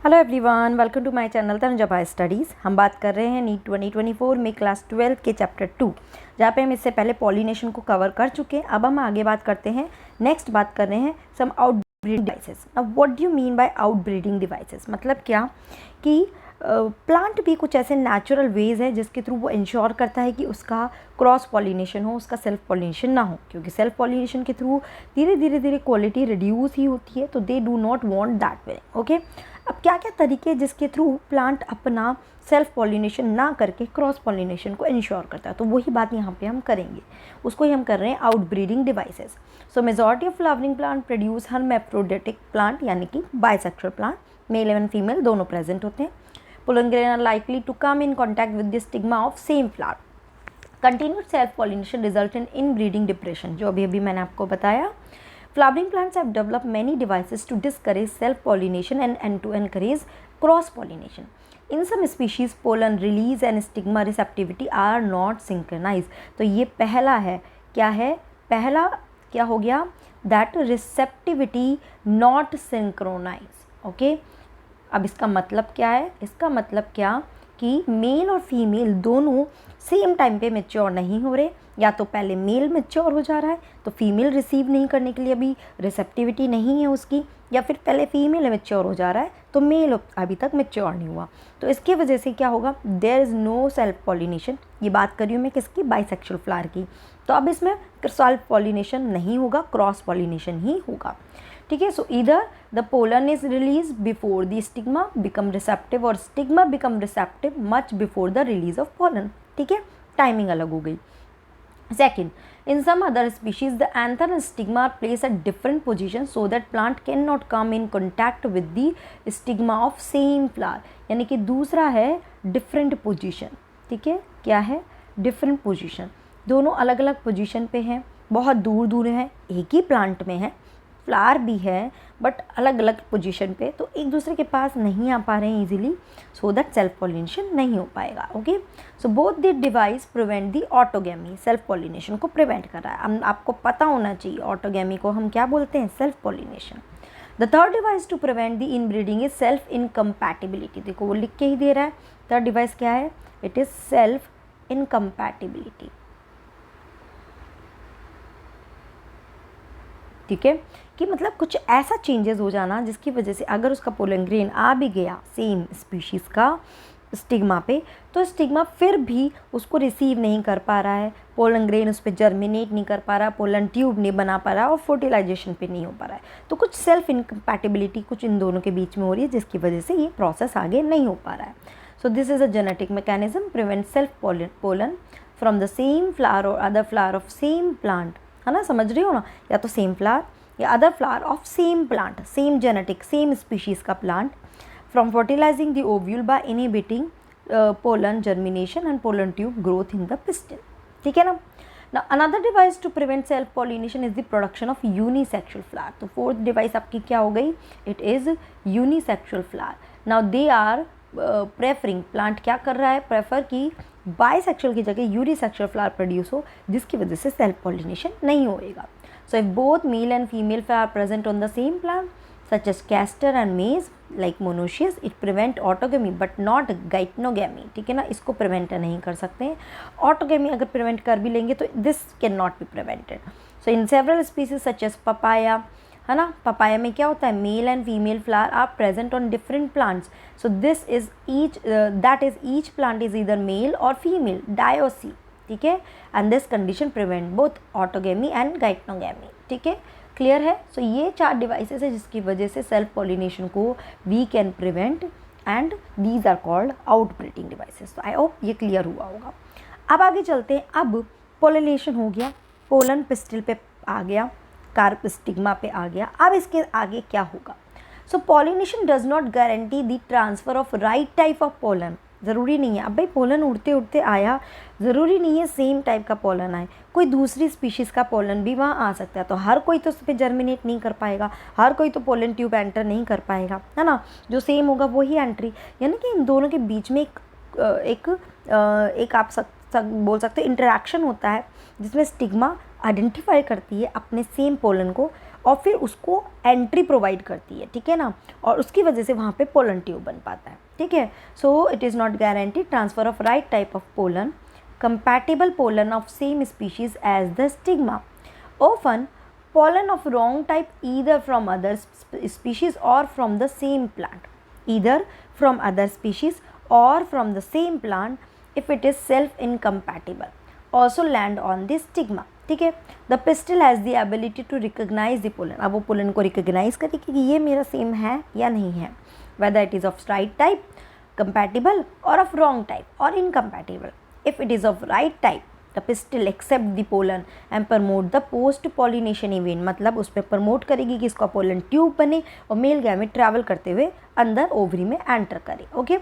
Hello everyone, welcome to my channel Tanuja Pai studies. हम बात कर रहे हैं नीट 2024 में क्लास 12 के चैप्टर 2, जहाँ पे हम इससे पहले पॉलिनेशन को कवर कर चुके हैं। अब हम आगे बात करते हैं, नेक्स्ट बात कर रहे हैं सम आउटब्रीडिंग डिवाइसेस। अब what do you mean by outbreeding devices? मतलब क्या कि प्लांट भी कुछ ऐसे नेचुरल वेज है जिसके थ्रू वो इंश्योर करता है कि उसका क्रॉस पॉलिनेशन हो, उसका सेल्फ पॉलिनेशन ना हो, क्योंकि सेल्फ पॉलिनेशन के थ्रू धीरे धीरे क्वालिटी रिड्यूस ही होती है, तो they do not want that way. Okay, अब क्या क्या तरीके जिसके थ्रू प्लांट अपना सेल्फ पॉलिनेशन ना करके क्रॉस पॉलिनेशन को इंश्योर करता है, तो वही बात यहाँ पे हम करेंगे, उसको ही हम कर रहे हैं outbreeding devices. So majority of flowering plant produce hermaphroditic plant, यानी कि बाइसेक्सुअल प्लांट, मेल एवं फीमेल दोनों प्रेजेंट होते हैं। Pollen grain are likely to come in contact with the stigma of same flower. Continued self-pollination result in inbreeding depression, जो अभी मैंने आपको बताया. Flowering plants have developed many devices to discourage self-pollination and to encourage cross-pollination. In some species, pollen release and stigma receptivity are not synchronized. तो ये पहला है, क्या है? पहला क्या हो गया? That receptivity not synchronized. Okay? अब इसका मतलब क्या है? इसका मतलब क्या कि मेल और फीमेल दोनों सेम टाइम पे मैच्योर नहीं हो रहे, या तो पहले मेल मैच्योर हो जा रहा है तो फीमेल रिसीव नहीं करने के लिए अभी रिसेप्टिविटी नहीं है उसकी, या फिर पहले फीमेल मैच्योर हो जा रहा है तो मेल अभी तक मैच्योर नहीं हुआ। तो इसके वजह से क्या होगा? There is no self pollination. ये बात कर रही हूँ मैं किसकी? बाइसेक्सुअल फ्लावर की। तो अब इसमें सेल्फ पॉलिनेशन नहीं होगा, क्रॉस पॉलिनेशन ही होगा। ठीक है, सो इधर the pollen is release before the stigma become receptive, और stigma become receptive much before the release of pollen. ठीक है, टाइमिंग अलग हो गई। Second, in some other species the anther and stigma are placed at different positions so that plant cannot come in contact with the stigma of same flower, यानी कि दूसरा है different position। ठीक है, क्या है? different position, दोनों अलग अलग पोजीशन पे हैं, बहुत दूर दूर हैं, एक ही प्लांट में है, फ्लावर भी है बट अलग अलग पोजीशन पे, तो एक दूसरे के पास नहीं आ पा रहे हैं easily, so that self pollination नहीं हो पाएगा। Okay, so both the device prevent the autogamy, self pollination को प्रिवेंट कर रहा है। आपको पता होना चाहिए ऑटोगेमी को हम क्या बोलते हैं? Self pollination. The third device to prevent the inbreeding is self incompatibility. देखो वो लिख के ही दे रहा है, थर्ड डिवाइस क्या है? It is self incompatibility. ठीक है, कि मतलब कुछ ऐसा चेंजेस हो जाना जिसकी वजह से अगर उसका पोलन ग्रेन आ भी गया सेम स्पीशीज़ का स्टिग्मा पे, तो स्टिग्मा फिर भी उसको रिसीव नहीं कर पा रहा है, पोलन ग्रेन उस पर जर्मिनेट नहीं कर पा रहा, पोलन ट्यूब नहीं बना पा रहा और फर्टिलाइजेशन पे नहीं हो पा रहा है, तो कुछ सेल्फ इनकम्पैटिबिलिटी कुछ इन दोनों के बीच में हो रही है जिसकी वजह से ये प्रोसेस आगे नहीं हो पा रहा है। So this is a genetic mechanism prevent self pollen from the same flower और other flower of same plant, है ना? समझ रही हो ना? या तो सेम फ्लावर या other flower of same plant, same genetic same species का plant, from fertilising the ovule by inhibiting pollen germination and pollen tube growth in the pistil. ठीक है ना? Now another device to prevent self pollination is the production of unisexual flower. तो fourth device आपकी क्या हो गई? It is unisexual flower. Now they are preferring, plant क्या कर रहा है? प्रेफर कि बाइसेक्सुअल की जगह यूनिसेक्सुअल फ्लावर प्रोड्यूस हो, जिसकी वजह से सेल्फ पॉलिनेशन नहीं होएगा। So if both male and female flower present on the same plant such as castor and maize like monoecious, it prevent autogamy but not geitonogamy. ठीक है ना, इसको प्रिवेंट नहीं कर सकते हैं। ऑटोगेमी अगर प्रिवेंट कर भी लेंगे तो this can not be prevented. So in several species such as papaya, है ना, पपाया में क्या होता है? Male and female flower are present on different plants, so this is each that is each plant is either male और female dioecy. ठीक है, and this condition prevent both autogamy and geitonogamy. ठीक है, clear है? सो ये 4 devices है जिसकी वजह से सेल्फ पॉलिनेशन को we can prevent and these are called outbreeding devices. तो आई होप ये क्लियर हुआ होगा। अब आगे चलते हैं। अब पॉलिनेशन हो गया, पोलन पिस्टिल पे आ गया, कार्प स्टिग्मा पे आ गया, अब इसके आगे क्या होगा? So pollination does not guarantee the transfer of right type of pollen. ज़रूरी नहीं है, अब भाई पोलन उड़ते उड़ते आया, ज़रूरी नहीं है सेम टाइप का पोलन आए, कोई दूसरी स्पीशीज़ का पोलन भी वहाँ आ सकता है, तो हर कोई तो उस पर जर्मिनेट नहीं कर पाएगा, हर कोई तो पोलन ट्यूब एंटर नहीं कर पाएगा, है ना? जो सेम होगा वही एंट्री, यानी कि इन दोनों के बीच में एक आप बोल सकते हैं इंटरेक्शन होता है जिसमें स्टिग्मा आइडेंटिफाई करती है अपने सेम पोलन को और फिर उसको एंट्री प्रोवाइड करती है, ठीक है ना, और उसकी वजह से वहाँ पे पोलन ट्यूब बन पाता है, ठीक है। So it is not guaranteed transfer of right type of pollen, compatible pollen of same species as the stigma. Often, pollen of wrong type either from other species or from the same plant, either from other species or from the same plant if it is self incompatible, also land on the stigma, ठीक है। The pistil has the ability to recognize the pollen, अब वो pollen को recognize करेगी कि ये मेरा same है या नहीं है, whether it is of right type, compatible or of wrong type or incompatible. If it is of right type, the pistil accept the pollen and promote the post pollination event, मतलब उस पर promote करेगी कि इसका pollen tube बने और male gamete travel करते हुए अंदर ओवरी में एंटर करे, okay.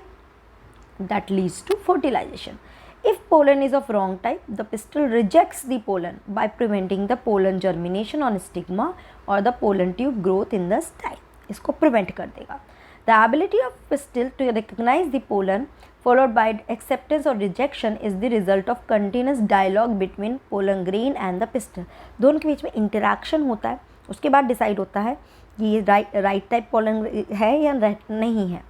That leads to fertilization. If pollen is of wrong type, the pistil rejects the pollen by preventing the pollen germination on stigma or the pollen tube growth in the style. इसको prevent कर देगा. The ability of pistil to recognize the pollen followed by acceptance or rejection is the result of continuous dialogue between pollen grain and the pistil. दोनों के बीच में interaction होता है, उसके बाद decide होता है कि ये right type pollen है या नहीं है.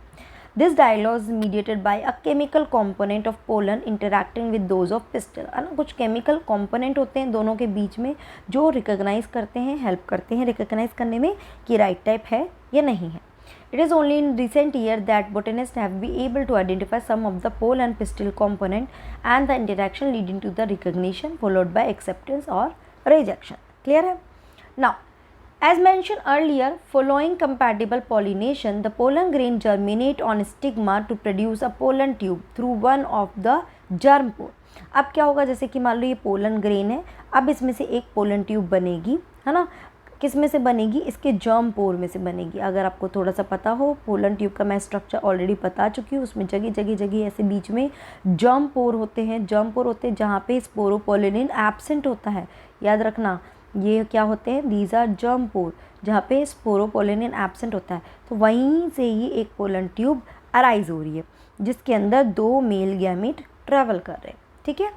This dialogue is mediated by a chemical component of pollen interacting with those of pistil. है ना, कुछ chemical component होते हैं दोनों के बीच में जो recognize करते हैं, help करते हैं recognize करने में कि right type है या नहीं है. It is only in recent years that botanists have been able to identify some of the pollen pistil component and the interaction leading to the recognition followed by acceptance or rejection. Clear है? Now, as mentioned earlier, following compatible pollination, the pollen grain germinate on stigma to produce a pollen tube through one of the germ pore. अब क्या होगा, जैसे कि मान लो ये pollen grain है, अब इसमें से एक पोलन ट्यूब बनेगी, है ना, किस में से बनेगी, इसके जर्म पोर में से बनेगी. अगर आपको थोड़ा सा पता हो, पोलन ट्यूब का मैं स्ट्रक्चर ऑलरेडी बता चुकी हूँ, उसमें जगह ऐसे बीच में जर्म पोर होते हैं, जहाँ पे स्पोरोपोलिनिन एब्सेंट होता है. याद रखना ये क्या होते हैं, दीज आर जर्म पोर, जहाँ पे स्पोरोपोलिनिन एब्सेंट होता है. तो वहीं से ही एक पोलन ट्यूब अराइज हो रही है जिसके अंदर दो मेल गैमीट ट्रैवल कर रहे हैं, ठीक है.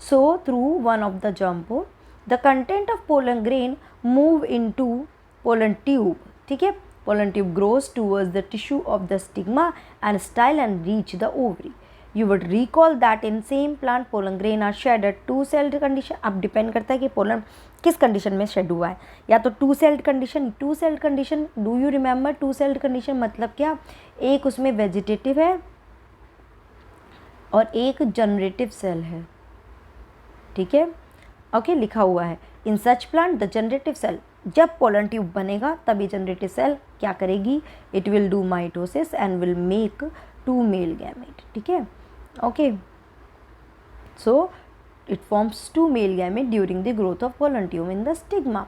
So through one of the germ pore the content of pollen grain move into pollen tube, ठीक है. Pollen tube grows towards the tissue of the stigma and style and reach the ovary. You would recall that in same plant pollen grain are shed at two-celled condition. अब depend करता है कि pollen किस condition में shade हुआ है, या तो two celled condition. Do you remember two celled condition मतलब क्या, एक उसमें वेजिटेटिव है और एक जनरेटिव सेल है, ठीक है. ओके, लिखा हुआ है in such plant the generative cell, जब पोलन ट्यूब बनेगा तब ये जनरेटिव सेल क्या करेगी, it will do mitosis and will make two male gamete, ठीक है. Okay, so it forms two male gamete during the growth of pollen tube in the stigma.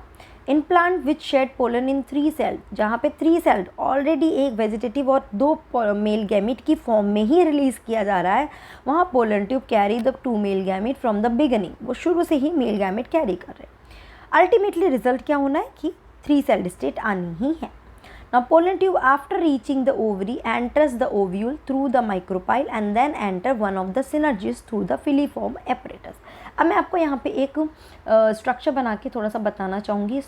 In plant which shed pollen in three cell, जहाँ पे three celled already एक vegetative और दो male gamete की form में ही release किया जा रहा है, वहाँ pollen tube carry the two male gamete from the beginning, वो शुरू से ही मेल गैमेट कैरी कर रहे हैं. अल्टीमेटली रिजल्ट क्या होना है कि थ्री सेल्ड स्टेट आनी ही है. Now pollen tube after reaching the ovary enters the ovule through the micropyle and then enter one of the synergies through the filiform apparatus. अब मैं आपको यहाँ पे एक स्ट्रक्चर बना के थोड़ा सा बताना चाहूँगी,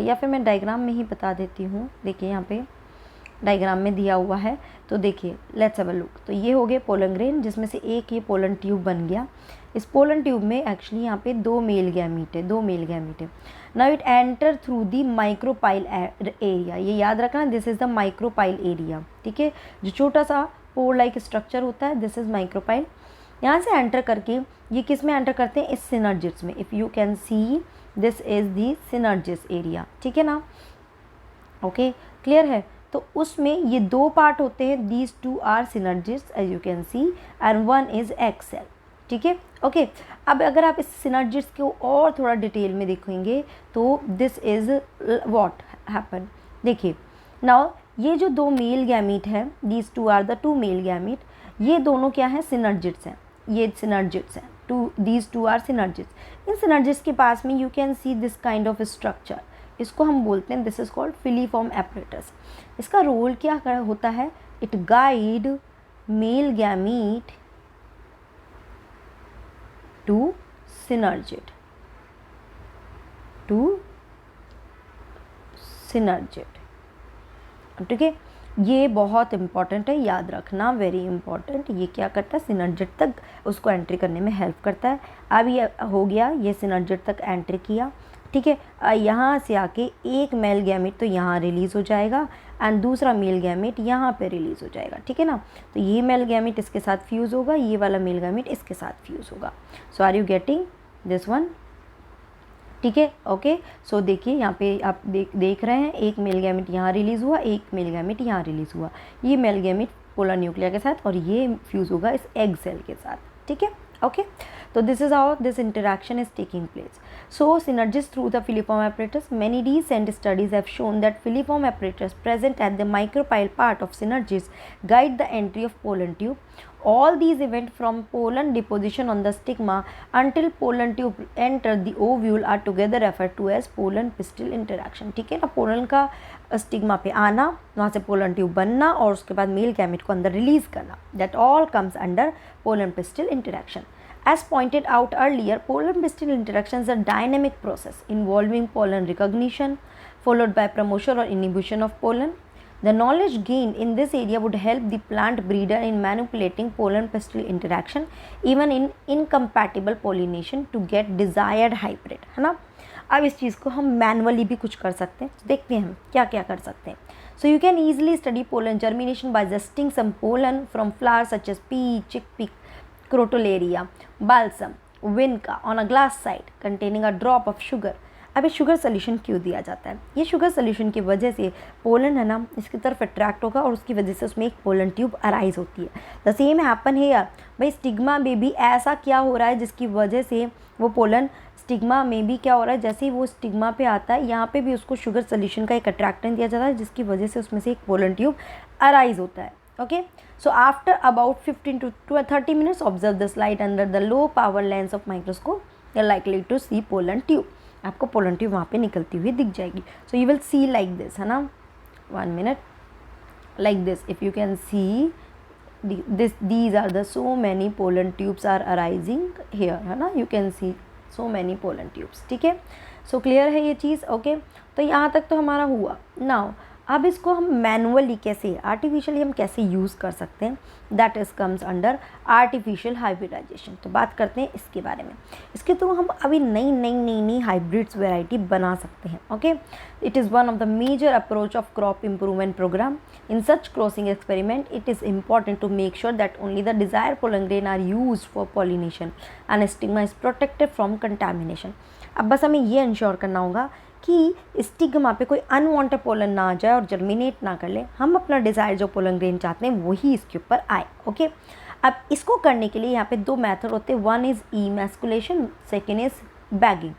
या फिर मैं डायग्राम में ही बता देती हूँ. देखिए यहाँ पे डायग्राम में दिया हुआ है, तो देखिए लेट्स हैव अ लुक. तो ये हो गए पोलन ग्रेन जिसमें से एक ये पोलन ट्यूब बन गया. इस पोलन ट्यूब में एक्चुअली यहाँ पे दो मेल गैमीट है. Now it enter through the micropyle area. ये याद रखना, this is the micropyle area, ठीक है. जो छोटा सा पोर लाइक स्ट्रक्चर होता है, दिस इज़ माइक्रोपाइल. यहाँ से एंटर करके ये किस में एंटर करते हैं, इस सिनर्जिस में. If you can see this is the synergids area, ठीक है ना. ओके, क्लियर है. तो उसमें ये दो पार्ट होते हैं, these two are synergids as you can see and one is egg cell, ठीक है. ओके, अब अगर आप इस सिनर्जिस को और थोड़ा डिटेल में देखेंगे तो दिस इज़ व्हाट हैपन. देखिए नाउ ये जो दो मेल गैमीट है, these two are the two male gamete, ये दोनों क्या हैं, सिनर्जिट्स हैं. ये सिनर्जिट्स हैं, दीज टू आर सिनर्जिट्स. इन सिनर्जिट्स के पास में you can see this kind of structure, इसको हम बोलते हैं, this is called filiform apparatus. इसका रोल क्या होता है, it guide male gamete to synergid, to synergid. ठीक है, ये बहुत इंपॉर्टेंट है, याद रखना, वेरी इंपॉर्टेंट। ये क्या करता है, सिनर्जिड तक उसको एंट्री करने में हेल्प करता है। अब ये हो गया, ये सिनर्जिड तक एंट्री किया। ठीक है, यहाँ से आके एक मेल गैमेट तो यहाँ रिलीज़ हो जाएगा एंड दूसरा मेल गैमेट यहाँ पे रिलीज़ हो जाएगा। ठीक है ना, तो ये मेल गैमेट इसके साथ फ्यूज़ होगा, ये वाला मेल गैमेट इसके साथ फ्यूज़ होगा। So are you getting this one? ठीक है, ओके। सो देखिए यहाँ पे आप देख रहे हैं, एक मेल गैमेट यहाँ रिलीज़ हुआ, एक मेल गैमेट यहाँ रिलीज़ हुआ। ये मेल गैमेट पोलर न्यूक्लिया के साथ और ये फ्यूज़ होगा इस एग सेल के साथ। ठीक है, okay, so this is how this interaction is taking place. So synergies through the filiform apparatus. Many recent studies have shown that filiform apparatus present at the micropyle part of synergies guide the entry of pollen tube. All these events from pollen deposition on the stigma until pollen tube enter the ovule are together referred to as pollen pistil interaction. ठीक है ना, pollen का stigma पे आना, वहाँ से pollen tube बनना और उसके बाद मेल गैमेट को अंदर रिलीज करना, that all comes under pollen pistil interaction. As pointed out earlier, pollen pistil interaction is a dynamic process involving pollen recognition followed by promotion or inhibition of pollen. The knowledge gained in this area would help the plant breeder in manipulating pollen pistil interaction even in incompatible pollination to get desired hybrid. है ना, अब इस चीज़ को हम manually भी कुछ कर सकते हैं, देखते हैं हम क्या क्या कर सकते हैं. So you can easily study pollen germination by zesting some pollen from flowers such as pea, chickpea, crotalaria, balsam, vinca on a glass side containing a drop of sugar. अब ये शुगर सोल्यूशन क्यों दिया जाता है? ये sugar solution की वजह से पोलन है ना इसकी तरफ अट्रैक्ट होगा और उसकी वजह से उसमें एक पोलन ट्यूब अराइज होती है. The same happen here. भाई स्टिग्मा में भी ऐसा क्या हो रहा है जिसकी वजह से वो पोलन स्टिग्मा में भी क्या हो रहा है, जैसे ही वो स्टिग्मा पे आता है यहाँ पे भी उसको शुगर सोल्यूशन का एक अट्रैक्टेंट दिया जाता है जिसकी वजह से उसमें से एक पोलन ट्यूब अराइज होता है. Okay, so after about 15 to 30 minutes, observe the slide under the low power lens of microscope. You're likely to see pollen tube. आपको पोलन ट्यूब वहाँ पे निकलती हुई दिख जाएगी. So you will see like this, है ना, 1 minute, like this. If you can see these are the so many pollen tubes are arising here, है ना, you can see so many pollen tubes. ठीक है, so clear है ये चीज़. Okay, तो यहाँ तक तो हमारा हुआ. Now अब इसको हम मैनुअली कैसे, आर्टिफिशियली हम कैसे यूज़ कर सकते हैं, that is comes under artificial hybridization. तो बात करते हैं इसके बारे में. इसके थ्रू हम अभी नई हाइब्रिड्स वैरायटी बना सकते हैं. Okay, it is one of the major approach of crop improvement program. In such crossing experiment it is important to make sure that only the desire pollen grain are use for pollination and stigma is protected from contamination. अब बस हमें ये ensure करना होगा कि stigma पे कोई unwanted pollen ना आ जाए और जर्मिनेट ना कर ले. हम अपना डिज़ायर जो पोलन ग्रेन चाहते हैं वही इसके ऊपर आए. ओके, अब इसको करने के लिए यहाँ पे 2 मेथड होते हैं. One is emasculation, second is bagging.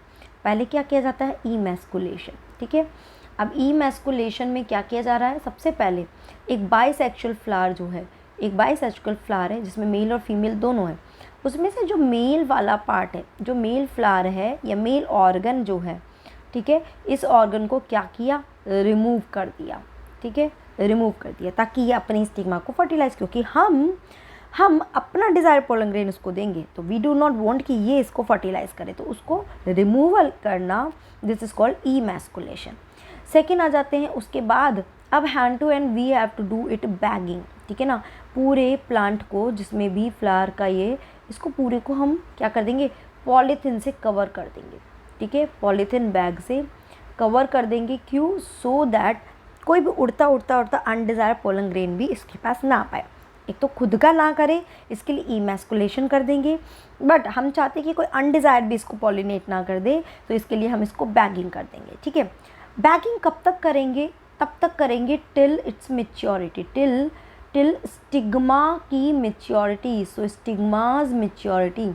पहले क्या किया जाता है, ईमैस्कुलेशन. ठीक है, अब ईमैस्कुलेशन में क्या किया जा रहा है, सबसे पहले एक बाइसेक्सुअल फ्लावर जो है, एक बाइसेक्सुअल फ्लावर है जिसमें मेल और फीमेल दोनों हैं. उसमें से जो मेल वाला पार्ट है, जो मेल फ्लावर है या मेल ऑर्गन जो है, ठीक है, इस ऑर्गन को क्या किया, रिमूव कर दिया. ठीक है, रिमूव कर दिया ताकि ये अपने स्टिग्मा को फर्टिलाइज, क्योंकि हम अपना डिज़ायर पोलन ग्रेन उसको देंगे तो वी डू नॉट वांट कि ये इसको फर्टिलाइज करे, तो उसको रिमूवल करना, this is called emasculation. Second आ जाते हैं उसके बाद. अब hand to hand we have to do it bagging. ठीक है ना, पूरे प्लांट को जिसमें भी फ्लावर का ये, इसको पूरे को हम क्या कर देंगे, पॉलीथिन से कवर कर देंगे. ठीक है, पॉलीथिन बैग से कवर कर देंगे. क्यों, सो दैट कोई भी उड़ता अनडिज़ायर पोलन ग्रेन भी इसके पास ना आ पाए. एक तो खुद का ना करे, इसके लिए ईमैस्कुलेशन कर देंगे, बट हम चाहते हैं कि कोई अनडिज़ायर भी इसको पॉलिनेट ना कर दे, तो इसके लिए हम इसको बैगिंग कर देंगे. ठीक है, बैगिंग कब तक करेंगे, तब तक करेंगे till its maturity, till stigma की मेच्योरिटी. सो स्टिग्माज मेच्योरिटी.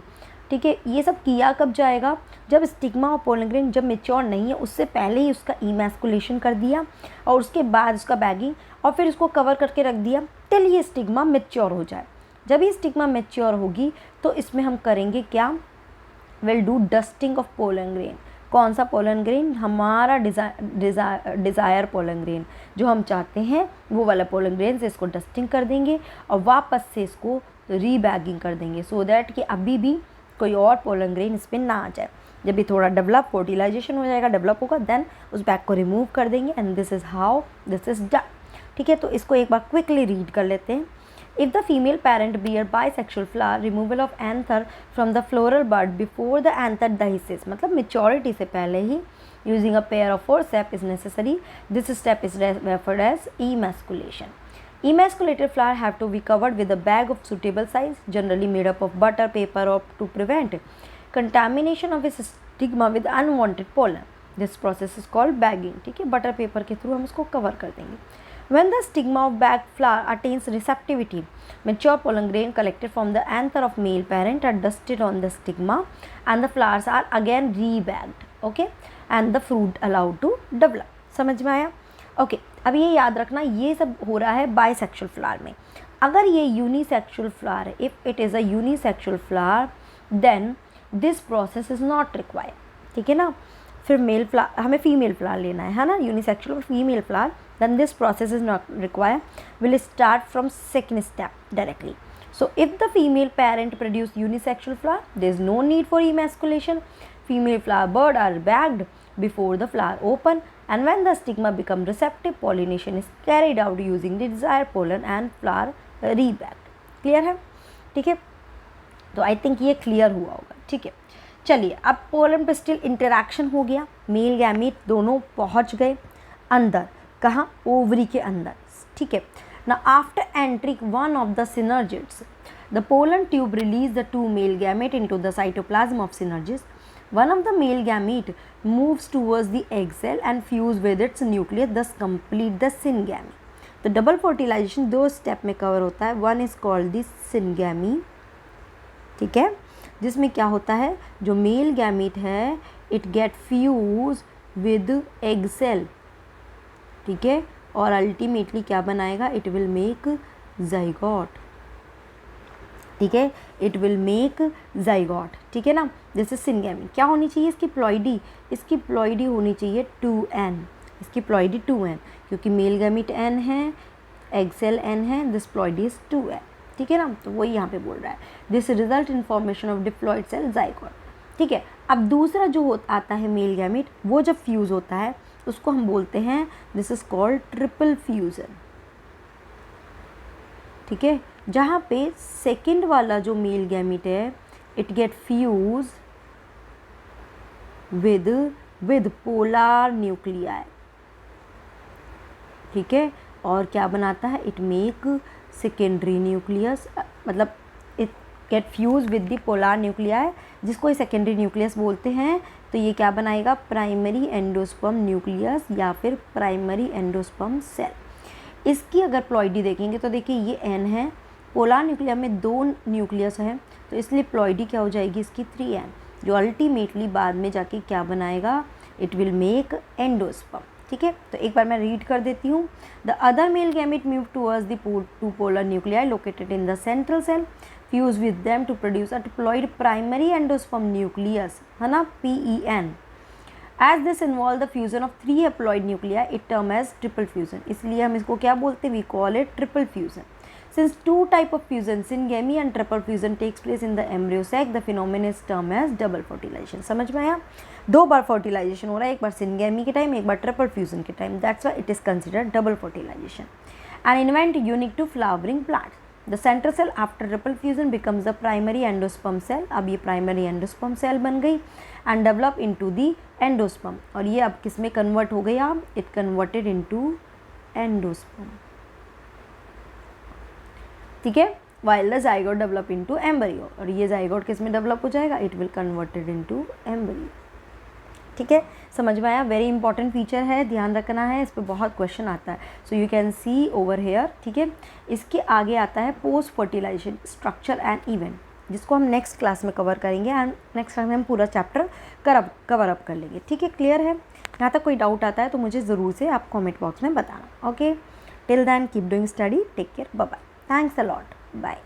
ठीक है, ये सब किया कब जाएगा, जब स्टिग्मा और पोलन ग्रेन जब मेच्योर नहीं है उससे पहले ही उसका ईमैस्कुलेशन कर दिया और उसके बाद उसका बैगिंग और फिर उसको कवर करके रख दिया टिल ये स्टिग्मा मेच्योर हो जाए. जब ये स्टिग्मा मेच्योर होगी तो इसमें हम करेंगे क्या, will do dusting of pollen grain. कौन सा पोलन ग्रेन, हमारा डिज़ायर पोलन ग्रेन जो हम चाहते हैं वो वाला पोलन ग्रेन से इसको डस्टिंग कर देंगे और वापस से इसको रीबैगिंग कर देंगे, सो दैट कि अभी भी कोई और पोलन ग्रेन इस पर ना आ जाए. जब ये थोड़ा डेवलप फर्टिलाइजेशन हो जाएगा, डेवलप होगा, देन उस बैग को रिमूव कर देंगे and this is how this is done. ठीक है, तो इसको एक बार क्विकली रीड कर लेते हैं। If the female parent bear bisexual flower, removal of anther from the floral bud before the anther dies, मतलब maturity से पहले ही using a pair of forceps is necessary. This step is referred as emasculation. Emasculated flower have to be covered with a bag of suitable size, generally made up of butter, paper, or to prevent contamination of its stigma with unwanted pollen. This process is called bagging. ठीक है, butter paper के through हम इसको cover कर देंगे. When the stigma of bag flower attains receptivity, mature pollen grain collected from the anther of male parent are dusted on the stigma and the flowers are again rebagged, okay, and the fruit allowed to develop. समझ में आया? Okay, अब ये याद रखना, ये सब हो रहा है बाइसेक्सुअल फ्लावर में. अगर ये यूनिसेक्सुअल फ्लावर है, if it is a unisexual flower then this process is not required. ठीक है ना, फिर मेल फ्लावर, हमें फीमेल फ्लावर लेना है ना, unisexual female flower, then this process is not required. Will start from second step directly. So if the female parent produce unisexual flower, there is no need for emasculation. Female flower bud are bagged before the flower open, and when the stigma become receptive, pollination is carried out using the desired pollen and flower rebagged. Clear है? ठीक है, तो I think ये clear हुआ होगा. ठीक है, चलिए अब पोलन पिस्टिल इंटरैक्शन हो गया, मेल गैमीट दोनों पहुंच गए अंदर, कहाँ? ओवरी के अंदर. ठीक है, ना after entering one of the synergids the pollen tube release the two male gamete into the cytoplasm of synergids. One of the male gamete moves towards the egg cell and fuse with its nucleus, thus complete the syngamy. तो double fertilisation दो step में cover होता है. One is called the syngamy. ठीक है, जिसमें क्या होता है, जो मेल गैमीट है it get fuse with egg cell. ठीक है, और अल्टीमेटली क्या बनाएगा, इट विल मेक जाइगोट. ठीक है, इट विल मेक जाइगोट. ठीक है ना, जैसे सिनगैमी क्या होनी चाहिए, इसकी प्लॉइडी, इसकी प्लॉइडी होनी चाहिए 2n, इसकी प्लॉइडी 2n, क्योंकि मेल गैमीट n है, एग सेल n है, दिस प्लॉइडी इज 2n. ठीक है ना, तो वही यहाँ पे बोल रहा है, this result in formation of diploid cell zygote. ठीक है, अब दूसरा जो आता है मेल गैमीट, वो जब फ्यूज़ होता है उसको हम बोलते हैं, this is called triple fusion. ठीक है, जहाँ पे सेकंड वाला जो मेल गैमीट है it get fuse with polar nuclei. ठीक है, और क्या बनाता है, इट मेक सेकेंडरी न्यूक्लियस, मतलब it get fuse with the polar nuclei, जिसको सेकेंडरी न्यूक्लियस बोलते हैं. तो ये क्या बनाएगा, प्राइमरी एंडोस्पर्म न्यूक्लियस या फिर प्राइमरी एंडोस्पर्म सेल. इसकी अगर प्लॉइडी देखेंगे तो देखिए ये एन है, पोलर न्यूक्लिया में दो न्यूक्लियस हैं, तो इसलिए प्लॉइडी क्या हो जाएगी इसकी 3n, जो अल्टीमेटली बाद में जाके क्या बनाएगा, इट विल मेक एंडोस्पर्म. ठीक है, तो एक बार मैं रीड कर देती हूँ. The other male gamete move towards the two polar nuclei located in the central cell, fuse with them to produce a diploid primary endosperm nucleus, है ना, PEN. As this involve the fusion of 3 haploid nuclei, it term as triple fusion. इसलिए हम इसको क्या बोलते हैं, we call it triple fusion. Since two type of fusion, syngamy and triple fusion takes place in the embryo sac, the phenomenon is termed as double fertilization. समझ में आया, दो बार fertilization हो रहा है, एक बार syngamy के टाइम, एक बार triple fusion के time. That's why it is considered double fertilization. An event unique to flowering plants. The central cell after triple fusion becomes the primary endosperm cell. अब ये primary endosperm cell बन गई and develop into the endosperm. और ये अब किस में convert हो गई, अब it converted into endosperm. ठीक है, while the zygote develop into embryo. और ये zygote किस में develop हो जाएगा, it will converted into embryo. ठीक है, समझ में आया, वेरी इंपॉर्टेंट फीचर है, ध्यान रखना है, इस पर बहुत क्वेश्चन आता है. So you can see over here. ठीक है, इसके आगे आता है post fertilization structure and event, जिसको हम नेक्स्ट क्लास में कवर करेंगे एंड नेक्स्ट क्लास में हम पूरा चैप्टर कवर अप कर लेंगे. ठीक है, क्लियर है? यहाँ तक कोई डाउट आता है तो मुझे ज़रूर से आप कॉमेंट बॉक्स में बताना. Okay, till then keep doing study, take care, bye bye, thanks a lot, bye.